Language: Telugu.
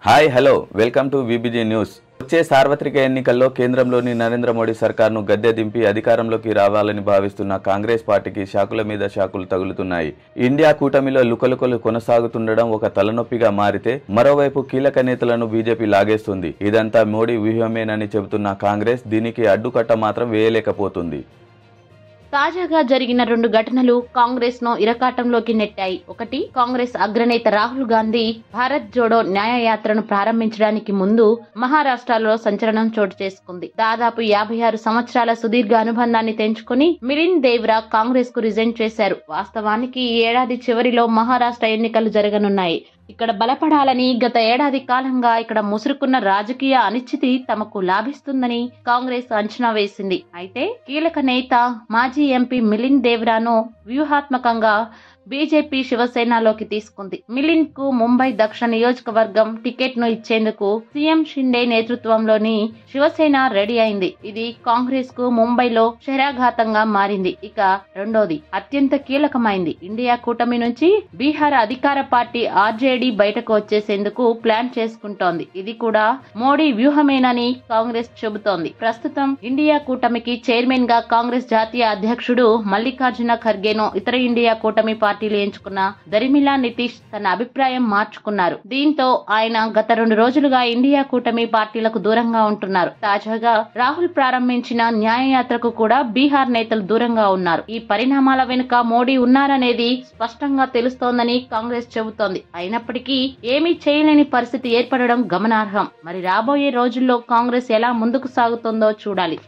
Hi hello welcome to VBG news. వచ్చే సార్వత్రిక ఎన్నికల్లో కేంద్రంలోని నరేంద్ర మోడీ సర్కార్ను గద్దె దింపి అధికారంలోకి రావాలని భావిస్తున్న కాంగ్రెస్ పార్టీకి షాకుల మీద షాకులు తగులుతున్నాయి. ఇండియా కూటమిలో లుకలుకలు కొనసాగుతుండడం ఒక తలనొప్పిగా మారితే మరోవైపు కీలక నేతలను బీజేపీ లాగేస్తుంది. ఇదంతా మోడీ వ్యూహమేనని చెబుతున్న కాంగ్రెస్ దీనికి అడ్డుకట్ట మాత్రం వేయలేకపోతుంది. తాజాగా జరిగిన రెండు ఘటనలు కాంగ్రెస్ ను ఇరకాటంలోకి నెట్టాయి. ఒకటి, కాంగ్రెస్ అగ్రనేత రాహుల్ గాంధీ భారత్ జోడో న్యాయయాత్రను ప్రారంభించడానికి ముందు మహారాష్ట్రలో సంచలనం చోటు చేసుకుంది. దాదాపు 56 సంవత్సరాల సుదీర్ఘ అనుబంధాన్ని తెంచుకుని మిలింద్ దేవ్రా కాంగ్రెస్ కు రిజైన్ చేశారు. వాస్తవానికి ఈ ఏడాది చివరిలో మహారాష్ట్ర ఎన్నికలు జరగనున్నాయి. ఇక్కడ బలపడాలని గత ఏడాది కాలంగా ఇక్కడ ముసురుకున్న రాజకీయ అనిశ్చితి తమకు లాభిస్తుందని కాంగ్రెస్ అంచనా వేసింది. అయితే కీలక నేత మాజీ ఎంపీ మిలింద్ దేవ్రాను వ్యూహాత్మకంగా బీజేపీ శివసేనలోకి తీసుకుంది. మిలింద్ కు ముంబై దక్షిణ నియోజకవర్గం టికెట్ ను ఇచ్చేందుకు సీఎం షిండే నేతృత్వంలోని శివసేన రెడీ అయింది. ఇది కాంగ్రెస్ కు ముంబైలో శరాఘాతంగా మారింది. ఇక రెండోది అత్యంత కీలకమైంది. ఇండియా కూటమి నుంచి బీహార్ అధికార పార్టీ ఆర్జేడీ బయటకు వచ్చేసేందుకు ప్లాన్ చేసుకుంటోంది. ఇది కూడా మోడీ వ్యూహమేనని కాంగ్రెస్ చెబుతోంది. ప్రస్తుతం ఇండియా కూటమికి చైర్మన్ గా కాంగ్రెస్ జాతీయ అధ్యక్షుడు మల్లికార్జున ఖర్గేను ఇతర ఇండియా కూటమి పార్టీలు ఎంచుకున్న దరిమిలా నితీష్ తన అభిప్రాయం మార్చుకున్నారు. దీంతో ఆయన గత 2 రోజులుగా ఇండియా కూటమి పార్టీలకు దూరంగా ఉంటున్నారు. తాజాగా రాహుల్ ప్రారంభించిన న్యాయయాత్రకు కూడా బీహార్ నేతలు దూరంగా ఉన్నారు. ఈ పరిణామాల వెనుక మోడీ ఉన్నారనేది స్పష్టంగా తెలుస్తోందని కాంగ్రెస్ చెబుతోంది. అయినప్పటికీ ఏమీ చేయలేని పరిస్థితి ఏర్పడడం గమనార్హం. మరి రాబోయే రోజుల్లో కాంగ్రెస్ ఎలా ముందుకు సాగుతుందో చూడాలి.